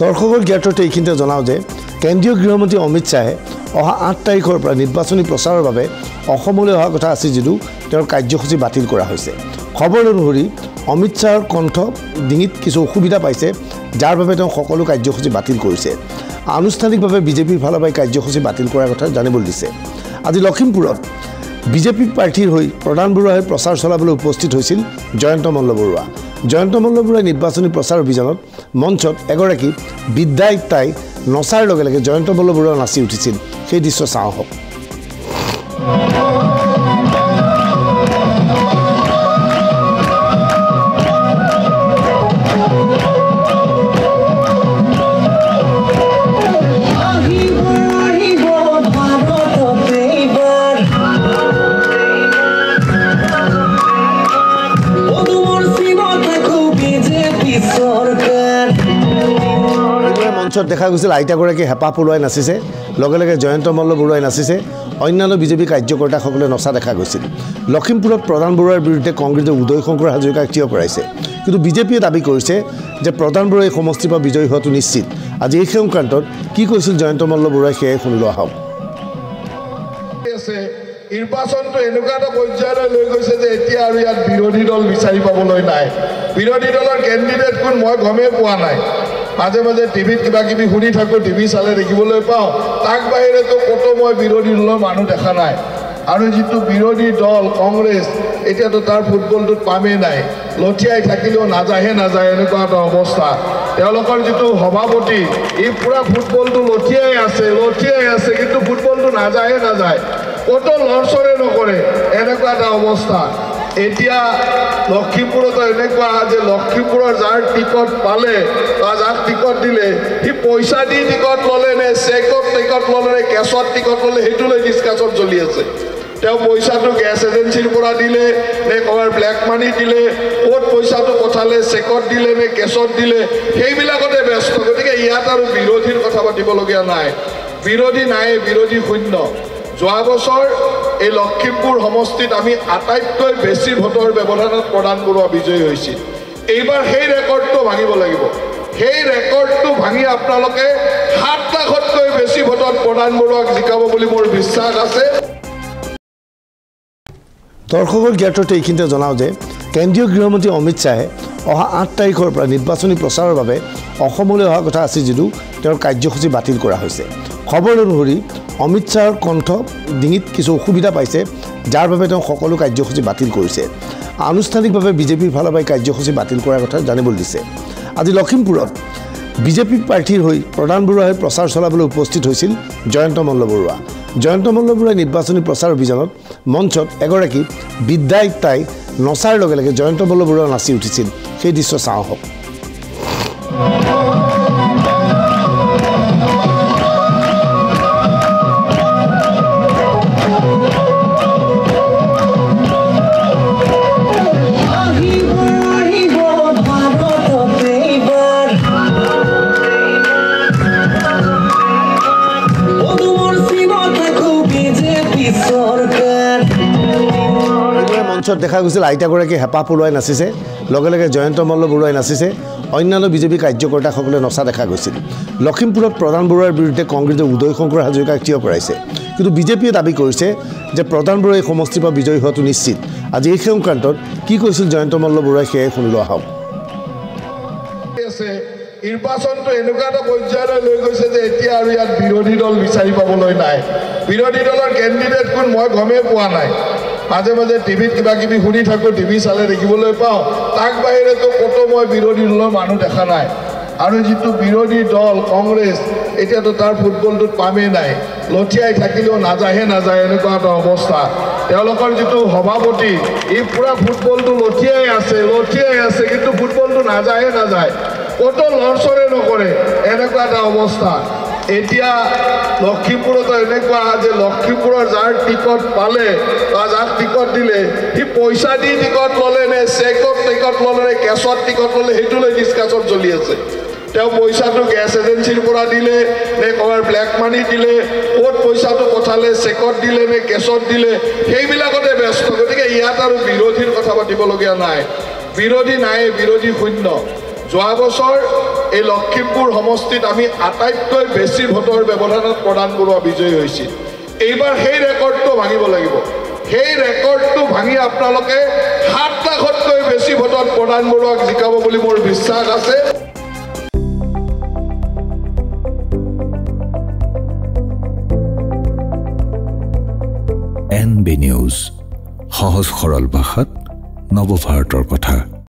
দৰ্শকৰ জ্ঞাততে এইখিনিতে জনাওঁ যে কেন্দ্ৰীয় গৃহমন্ত্ৰী অমিত শ্বাহে অহা 8 তাৰিখৰ পৰা নিৰ্বাচনী প্ৰচাৰৰ বাবে অসমলৈ অহা কথা আছিল যদিও তেওঁৰ কাৰ্যসূচী বাতিল কৰা হৈছে। খবৰ অনুসৰি অমিত শ্বাহৰ কণ্ঠ ডিঙিত কিছু অসুবিধা পাইছে, যাৰ বাবে তেওঁ সকলো কাৰ্যসূচী বাতিল কৰিছে। আনুষ্ঠানিকভাৱে বিজেপিৰ ফালৰ পৰা কাৰ্যসূচী বাতিল কৰাৰ কথা জানিবলৈ দিছে। আজি লখিমপুৰত বিজেপি প্ৰাৰ্থীৰ হৈ প্ৰধান বৰুৱাই প্ৰচাৰ চলাবলৈ উপস্থিত হৈছিল জয়ন্ত মল্ল বৰুৱা। জয়ন্ত মল্ল বৰুৱাই নিৰ্বাচনী প্ৰচাৰ অভিযানত মঞ্চত এগৰাকী বিদ্যায়িক তাই নচাৰ লগে লগে জয়ন্ত মল্ল বৰুৱা নাচি উঠিছিল। সেই দৃশ্য চাওঁ আহক। মঞ্চত দেখা গৈছিল আইতাগৰাকী হেঁপাহ পলুৱাই নাচিছে, লগে লগে জয়ন্ত মল্ল বৰুৱাই নাচিছে, অন্যান্য বিজেপি কাৰ্যকৰ্তাসকলে নচা দেখা গৈছিল। লখিমপুৰত প্ৰধান বৰুৱাৰ বিৰুদ্ধে কংগ্ৰেছে উদয় শংকৰ হাজৰিকাক থিয় কৰাইছে, কিন্তু বিজেপিয়ে দাবী কৰিছে যে প্ৰধান বৰুৱাই সমষ্টিৰ পৰা বিজয়ী হোৱাটো নিশ্চিত। আজি এই সংক্ৰান্তত কি কৈছিল জয়ন্ত মল্ল বৰুৱাই সেয়াই শুনিলো আহক। নিৰ্বাচনটো এনেকুৱা এটা পৰ্যায়লৈ লৈ গৈছে যে এতিয়া আৰু ইয়াত বিৰোধী দল বিচাৰি পাবলৈ নাই। বিৰোধী দলৰ কেণ্ডিডেট কোন মই গমেই পোৱা নাই। মাজে মাজে টিভিত কিবা কিবি শুনি থাকোঁ, টিভি চালে দেখিবলৈ পাওঁ, তাক বাহিৰেতো ক'তো মই বিৰোধী দলৰ মানুহ দেখা নাই। আৰু যিটো বিৰোধী দল কংগ্ৰেছ, এতিয়াতো তাৰ ফুটবলটোত পামেই নাই, লঠিয়াই থাকিলেও নাযায়হে নাযায়, এনেকুৱা এটা অৱস্থা। তেওঁলোকৰ যিটো সভাপতি, ই পূৰা ফুটবলটো লঠিয়াই আছে, কিন্তু ফুটবলটো নাযায়হে নাযায়, ক'তো লৰচৰে নকৰে, এনেকুৱা এটা অৱস্থা। এতিয়া লখিমপুৰতো এনেকুৱা যে লখিমপুৰৰ যাৰ টিকট পালে বা যাক টিকট দিলে সি পইচা দি টিকট ল'লে নে চেকত টিকট ল'লে নে কেছত টিকট ল'লে সেইটোলৈ ডিছকাশ্যন চলি আছে। তেওঁ পইচাটো গেছ এজেঞ্চিৰ পৰা দিলে নে ক'ৰবাৰ ব্লেক মানি দিলে, ক'ত পইচাটো পঠালে, চেকত দিলে নে কেছত দিলে, সেইবিলাকতে ব্যস্ত। গতিকে ইয়াত আৰু বিৰোধীৰ কথা পাতিবলগীয়া নাই, বিৰোধী নাই, বিৰোধী শূন্য। যোৱা বছৰ এই লখিমপুৰ সমষ্টিত আমি আটাইতকৈ বেছি ভোটৰ ব্যৱধানত প্ৰধান বৰুৱা বিজয়ী হৈছিল। এইবাৰ সেই ৰেকৰ্ডটো ভাঙিব লাগিব। সেই ৰেকৰ্ডটো ভাঙি আপোনালোকে 7 লাখতকৈ বেছি ভোটত প্ৰধান বৰুৱাক জিকাব বুলি মোৰ বিশ্বাস আছে। দৰ্শকৰ জ্ঞাততে এইখিনিতে জনাওঁ যে কেন্দ্ৰীয় গৃহমন্ত্ৰী অমিত শ্বাহে অহা 8 তাৰিখৰ পৰা নিৰ্বাচনী প্ৰচাৰৰ বাবে অসমলৈ অহা কথা আছিল যদিও তেওঁৰ কাৰ্যসূচী বাতিল কৰা হৈছে। খবৰ অনুসৰি অমিত শ্বাহৰ কণ্ঠ ডিঙিত কিছু অসুবিধা পাইছে, যাৰ বাবে তেওঁ সকলো কাৰ্যসূচী বাতিল কৰিছে। আনুষ্ঠানিকভাৱে বিজেপিৰ ফালৰ পৰা কাৰ্যসূচী বাতিল কৰাৰ কথা জানিবলৈ দিছে। আজি লখিমপুৰত বিজেপি প্ৰাৰ্থীৰ হৈ প্ৰধান বৰুৱাই প্ৰচাৰ চলাবলৈ উপস্থিত হৈছিল জয়ন্ত মল্ল বৰুৱা। জয়ন্ত মল্ল বৰুৱাই নিৰ্বাচনী প্ৰচাৰ অভিযানত মঞ্চত এগৰাকী বিদ্যায়িক তাই নচাৰ লগে লগে জয়ন্ত মল্ল বৰুৱা নাচি উঠিছিল। সেই দৃশ্য চাওঁ আহক। মঞ্চত দেখা গৈছিল আইতাগৰাকী হেঁপাহ পলুৱাই নাচিছে, লগে লগে জয়ন্ত মল্ল বৰুৱাই নাচিছে, অন্যান্য বিজেপি কাৰ্যকৰ্তাসকলে নচা দেখা গৈছিল। লখিমপুৰত প্ৰধান বৰুৱাৰ বিৰুদ্ধে কংগ্ৰেছে উদয় শংকৰ হাজৰিকাক থিয় কৰাইছে, কিন্তু বিজেপিয়ে দাবী কৰিছে যে প্ৰধান বৰুৱাই সমষ্টিৰ পৰা বিজয়ী হোৱাটো নিশ্চিত। আজি এই সংক্ৰান্তত কি কৈছিল জয়ন্ত মল্ল বৰুৱাই সেয়াই শুনিলো আহক। নিৰ্বাচনটো এনেকুৱা এটা পৰ্যায়লৈ লৈ গৈছে যে এতিয়া আৰু ইয়াত বিৰোধী দল বিচাৰি পাবলৈ নাই। বিৰোধী দলৰ কেণ্ডিডেট কোন মই গমেই পোৱা নাই। মাজে মাজে টিভিত কিবা কিবি শুনি থাকোঁ, টিভি চালে দেখিবলৈ পাওঁ, তাক বাহিৰেতো ক'তো মই বিৰোধী দলৰ মানুহ দেখা নাই। আৰু যিটো বিৰোধী দল কংগ্ৰেছ, এতিয়াতো তাৰ ফুটবলটোত পামেই নাই, লঠিয়াই থাকিলেও নাযায়হে নাযায়, এনেকুৱা এটা অৱস্থা। তেওঁলোকৰ যিটো সভাপতি, ই পূৰা ফুটবলটো লঠিয়াই আছে, কিন্তু ফুটবলটো নাযায়হে নাযায়, ক'তো লৰচৰে নকৰে, এনেকুৱা এটা অৱস্থা। এতিয়া লখিমপুৰতো এনেকুৱা যে লখিমপুৰৰ যাৰ টিকট পালে বা যাক টিকট দিলে সি পইচা দি টিকট ল'লে নে চেকত টিকট ল'লে নে কেছত টিকট ল'লে সেইটোলৈ ডিছকাশ্যন চলি আছে। তেওঁ পইচাটো গেছ এজেঞ্চিৰ পৰা দিলে নে ক'ৰবাৰ ব্লেক মানি দিলে, ক'ত পইচাটো পঠালে, চেকত দিলে নে কেছত দিলে, সেইবিলাকতে ব্যস্ত। গতিকে ইয়াত আৰু বিৰোধীৰ কথা পাতিবলগীয়া নাই, বিৰোধী নাই, বিৰোধী শূন্য। যোৱা বছৰ এই লখিমপুৰ সমষ্টিত আমি আটাইতকৈ বেছি ভোটৰ ব্যৱধানত প্ৰদান বৰুৱা বিজয়ী হৈছিল এইবাৰ সেই ৰেকৰ্ডটো ভাঙিব লাগিব সেই ৰেকৰ্ডটো ভাঙি আপোনালোকে 7 লাখতকৈ বেছি ভোটত প্ৰদান বৰুৱাক জিকাব বুলি মোৰ বিশ্বাস আছে NB News সহজ সৰল ভাষাত নৱভাৰতৰ কথা